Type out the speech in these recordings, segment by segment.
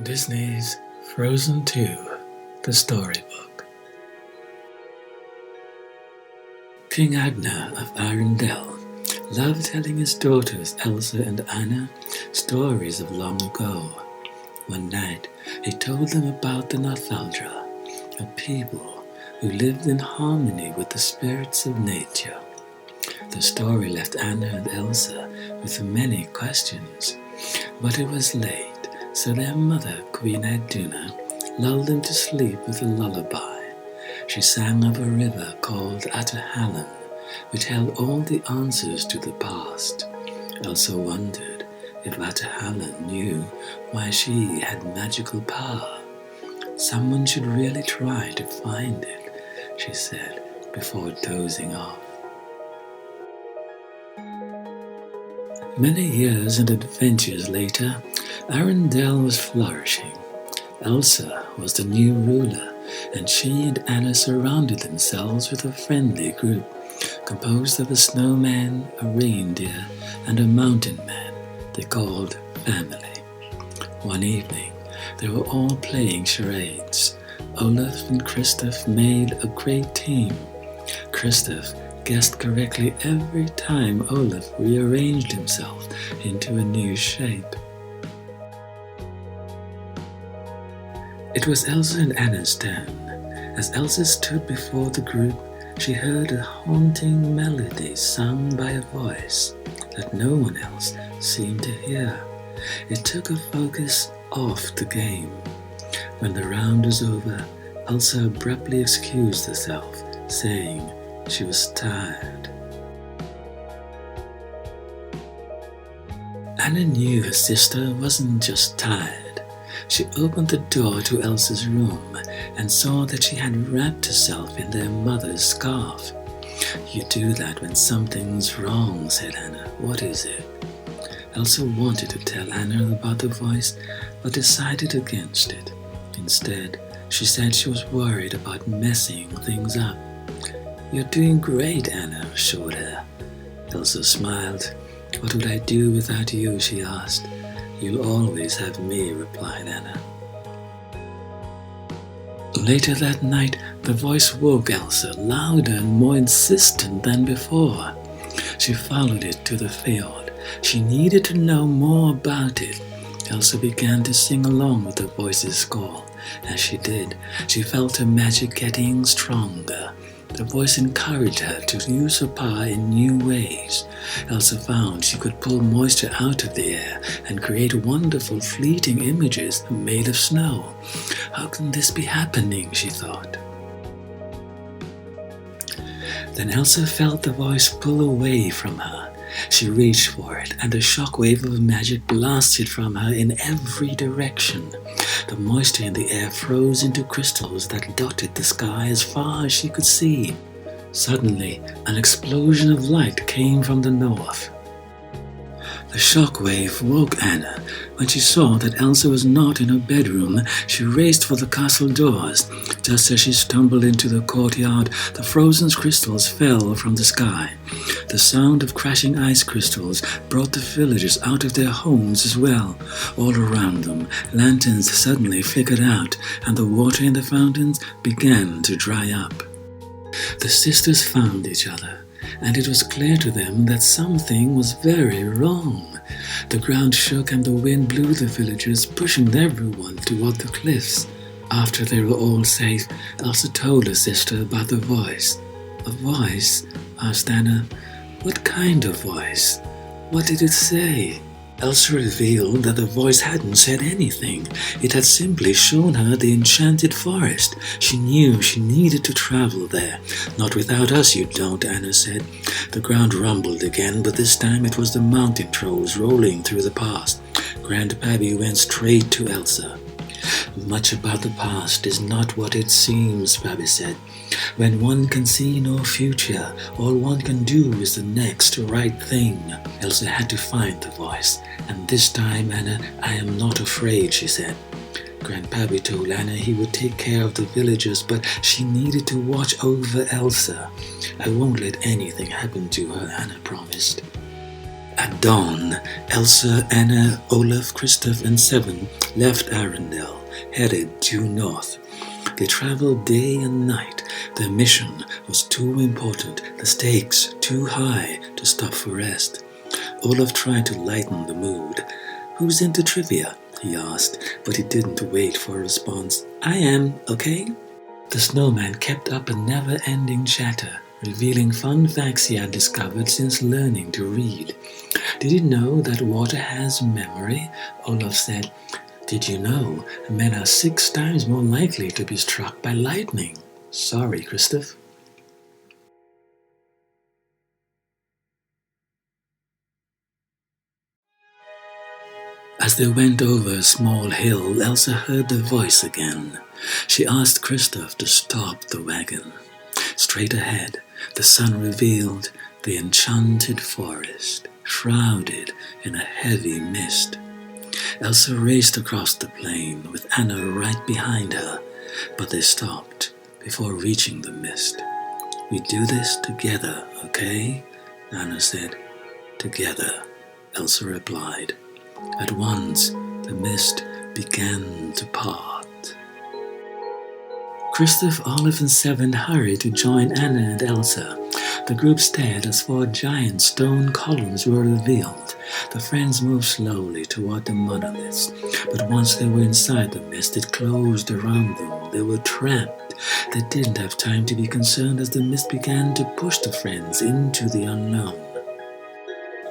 Disney's Frozen 2, the Storybook. King Agnarr of Arendelle loved telling his daughters Elsa and Anna stories of long ago. One night he told them about the Ahtohallan, a people who lived in harmony with the spirits of nature. The story left Anna and Elsa with many questions, but it was late, so their mother, Queen Iduna, lulled them to sleep with a lullaby. She sang of a river called Ahtohallan, which held all the answers to the past. Elsa wondered if Ahtohallan knew why she had magical power. Someone should really try to find it, she said before dozing off. Many years and adventures later, Arendelle was flourishing. Elsa was the new ruler, and she and Anna surrounded themselves with a friendly group composed of a snowman, a reindeer, and a mountain man they called family. One evening, they were all playing charades. Olaf and Kristoff made a great team. Kristoff guessed correctly every time Olaf rearranged himself into a new shape. It was Elsa and Anna's turn. As Elsa stood before the group, she heard a haunting melody sung by a voice that no one else seemed to hear. It took her focus off the game. When the round was over, Elsa abruptly excused herself, saying she was tired. Anna knew her sister wasn't just tired. She opened the door to Elsa's room and saw that she had wrapped herself in their mother's scarf. "You do that when something's wrong," said Anna. "What is it?" Elsa wanted to tell Anna about the voice, but decided against it. Instead, she said she was worried about messing things up. "You're doing great," Anna assured her. Elsa smiled. "What would I do without you?" she asked. "You'll always have me," replied Anna. Later that night, the voice woke Elsa, louder and more insistent than before. She followed it to the field. She needed to know more about it. Elsa began to sing along with the voice's call. As she did, she felt her magic getting stronger. The voice encouraged her to use her power in new ways. Elsa found she could pull moisture out of the air and create wonderful fleeting images made of snow. How can this be happening, she thought. Then Elsa felt the voice pull away from her. She reached for it, and a shockwave of magic blasted from her in every direction. The moisture in the air froze into crystals that dotted the sky as far as she could see. Suddenly, an explosion of light came from the north. The shockwave woke Anna. When she saw that Elsa was not in her bedroom, she raced for the castle doors. Just as she stumbled into the courtyard, the frozen crystals fell from the sky. The sound of crashing ice crystals brought the villagers out of their homes as well. All around them, lanterns suddenly flickered out, and the water in the fountains began to dry up. The sisters found each other, and it was clear to them that something was very wrong. The ground shook and the wind blew the villagers, pushing everyone toward the cliffs. After they were all safe, Elsa told her sister about the voice. "A voice?" asked Anna. "What kind of voice? What did it say?" Elsa revealed that the voice hadn't said anything. It had simply shown her the enchanted forest. She knew she needed to travel there. "Not without us you don't," Anna said. The ground rumbled again, but this time it was the mountain trolls rolling through the pass. Grandpappy went straight to Elsa. "Much about the past is not what it seems," Pappy said. "When one can see no future, all one can do is the next right thing." Elsa had to find the voice. "And this time, Anna, I am not afraid," she said. Grandpappy told Anna he would take care of the villagers, but she needed to watch over Elsa. "I won't let anything happen to her," Anna promised. At dawn, Elsa, Anna, Olaf, Kristoff, and Seven left Arendelle, headed due north. They traveled day and night. Their mission was too important, the stakes too high to stop for rest. Olaf tried to lighten the mood. "Who's into trivia?" he asked, but he didn't wait for a response. "I am, okay?" The snowman kept up a never-ending chatter, revealing fun facts he had discovered since learning to read. "Did you know that water has memory?" Olaf said. "Did you know men are 6 times more likely to be struck by lightning?" "Sorry, Kristoff." As they went over a small hill, Elsa heard the voice again. She asked Kristoff to stop the wagon. Straight ahead, the sun revealed the enchanted forest, shrouded in a heavy mist. Elsa raced across the plain, with Anna right behind her, but they stopped before reaching the mist. "We do this together, okay?" Anna said. "Together," Elsa replied. At once, the mist began to part. Kristoff, Olive, and Seven hurried to join Anna and Elsa. The group stared as 4 giant stone columns were revealed. The friends moved slowly toward the monoliths, but once they were inside the mist, it closed around them. They were trapped. They didn't have time to be concerned as the mist began to push the friends into the unknown.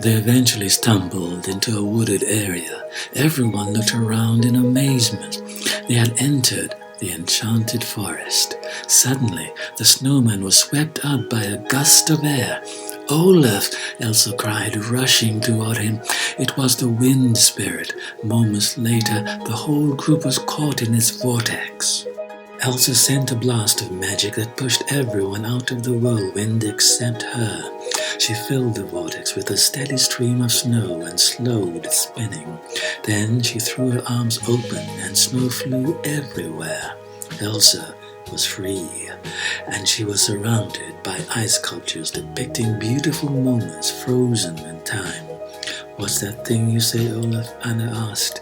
They eventually stumbled into a wooded area. Everyone looked around in amazement. They had entered the enchanted forest. Suddenly, the snowman was swept up by a gust of air. "Olaf!" Elsa cried, rushing toward him. It was the wind spirit. Moments later, the whole group was caught in its vortex. Elsa sent a blast of magic that pushed everyone out of the whirlwind except her. She filled the vortex with a steady stream of snow and slowed its spinning. Then she threw her arms open and snow flew everywhere. Elsa was free, and she was surrounded by ice sculptures depicting beautiful moments frozen in time. "What's that thing you say, Olaf?" Anna asked.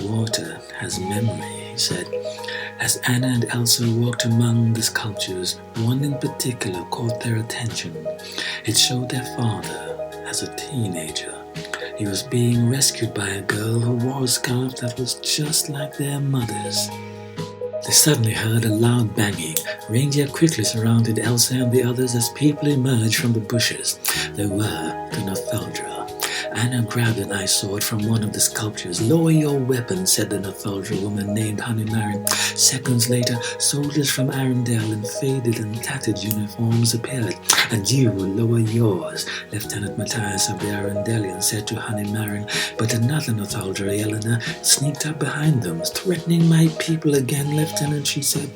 "Water has memory," he said. As Anna and Elsa walked among the sculptures, one in particular caught their attention. It showed their father as a teenager. He was being rescued by a girl who wore a scarf that was just like their mother's. They suddenly heard a loud banging. Reindeer quickly surrounded Elsa and the others as people emerged from the bushes. They were the Northuldra. Anna grabbed an ice sword from one of the sculptures. "Lower your weapon," said the Northuldra woman named Ahtohallan. Seconds later, soldiers from Arendelle in faded and tattered uniforms appeared. "And you will lower yours," Lieutenant Matthias of the Arendellians said to Ahtohallan. But another Northuldra, Elena, sneaked up behind them. "Threatening my people again, Lieutenant," she said.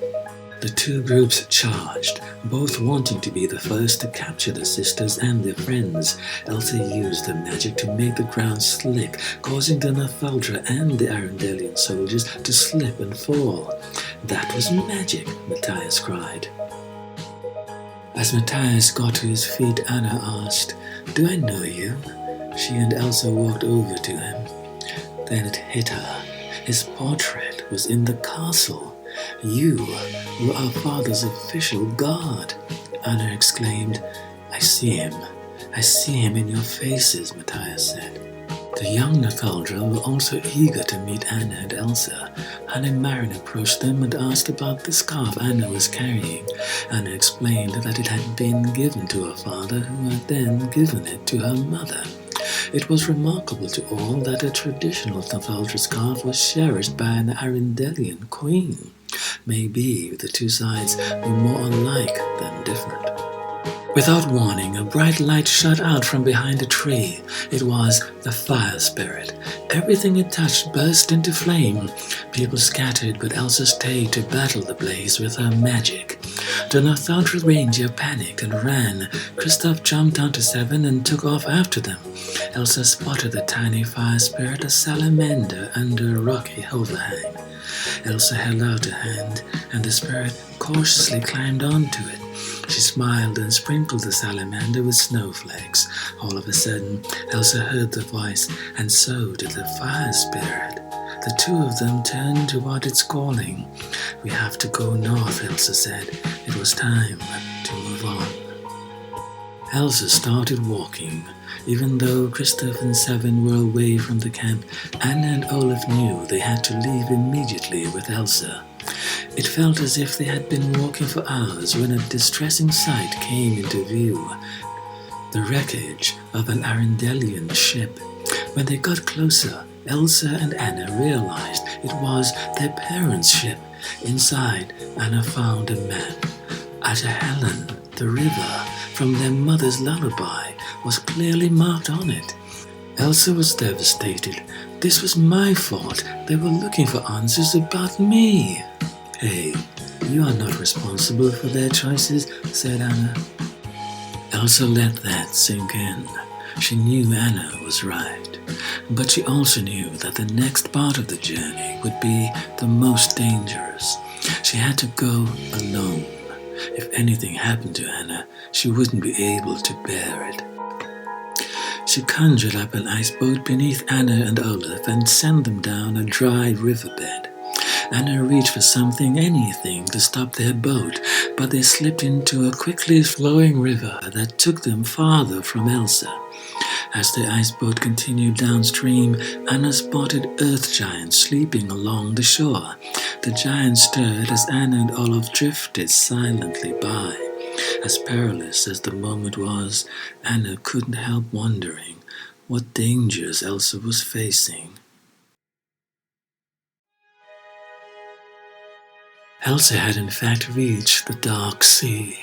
The 2 groups charged, both wanting to be the first to capture the sisters and their friends. Elsa used her magic to make the ground slick, causing the Northuldra and the Arendellian soldiers to slip and fall. "That was magic," Matthias cried. As Matthias got to his feet, Anna asked, "Do I know you?" She and Elsa walked over to him. Then it hit her. His portrait was in the castle. "You were our father's official guard," Anna exclaimed. I see him in your faces," Matthias said. The young Northuldra were also eager to meet Anna and Elsa. Ahtohallan approached them and asked about the scarf Anna was carrying. Anna explained that it had been given to her father, who had then given it to her mother. It was remarkable to all that a traditional Northuldra scarf was cherished by an Arendellian queen. Maybe the 2 sides were more alike than different. Without warning, a bright light shot out from behind a tree. It was the fire spirit. Everything it touched burst into flame. People scattered, but Elsa stayed to battle the blaze with her magic. The Northuldra ranger panicked and ran. Kristoff jumped onto Seven and took off after them. Elsa spotted the tiny fire spirit, a salamander, under a rocky overhang. Elsa held out her hand, and the spirit cautiously climbed onto it. She smiled and sprinkled the salamander with snowflakes. All of a sudden, Elsa heard the voice, and so did the fire spirit. The two of them turned toward its calling. "We have to go north," Elsa said. It was time to move on. Elsa started walking. Even though Kristoff and Seven were away from the camp, Anna and Olaf knew they had to leave immediately with Elsa. It felt as if they had been walking for hours when a distressing sight came into view. The wreckage of an Arendellian ship. When they got closer, Elsa and Anna realized it was their parents' ship. Inside, Anna found a map. Ahtohallan, the river from their mother's lullaby, was clearly marked on it. Elsa was devastated. This was my fault. They were looking for answers about me. "Hey, you are not responsible for their choices," said Anna. Elsa let that sink in. She knew Anna was right, but she also knew that the next part of the journey would be the most dangerous. She had to go alone. If anything happened to Anna, she wouldn't be able to bear it. She conjured up an ice boat beneath Anna and Olaf and sent them down a dry riverbed. Anna reached for something, anything, to stop their boat, but they slipped into a quickly flowing river that took them farther from Elsa. As the ice boat continued downstream, Anna spotted earth giants sleeping along the shore. The giants stirred as Anna and Olaf drifted silently by. As perilous as the moment was, Anna couldn't help wondering what dangers Elsa was facing. Elsa had in fact reached the dark sea.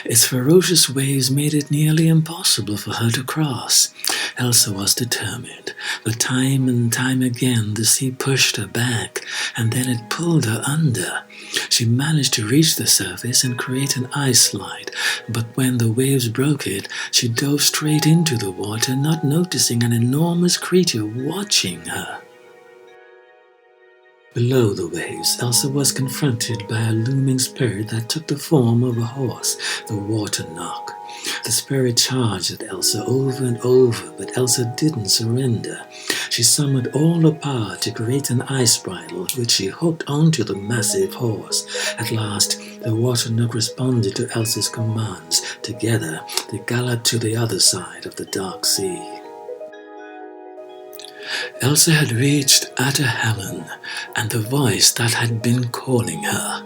Its ferocious waves made it nearly impossible for her to cross. Elsa was determined, but time and time again the sea pushed her back, and then it pulled her under. She managed to reach the surface and create an ice slide, but when the waves broke it, she dove straight into the water, not noticing an enormous creature watching her. Below the waves, Elsa was confronted by a looming spirit that took the form of a horse, the Water Knock. The spirit charged at Elsa over and over, but Elsa didn't surrender. She summoned all her power to create an ice bridle, which she hooked onto the massive horse. At last, the Water Knock responded to Elsa's commands. Together, they galloped to the other side of the dark sea. Elsa had reached Ahtohallan and the voice that had been calling her.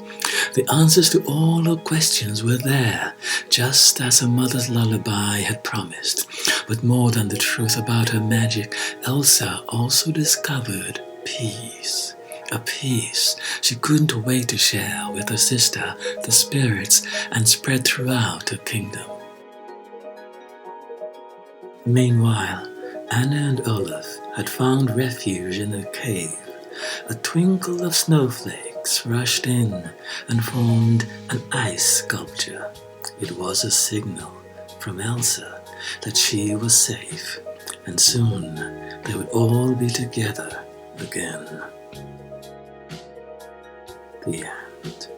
The answers to all her questions were there, just as her mother's lullaby had promised. But more than the truth about her magic, Elsa also discovered peace. A peace she couldn't wait to share with her sister, the spirits, and spread throughout her kingdom. Meanwhile, Anna and Olaf had found refuge in a cave. A twinkle of snowflakes rushed in and formed an ice sculpture. It was a signal from Elsa that she was safe, and soon they would all be together again. The end.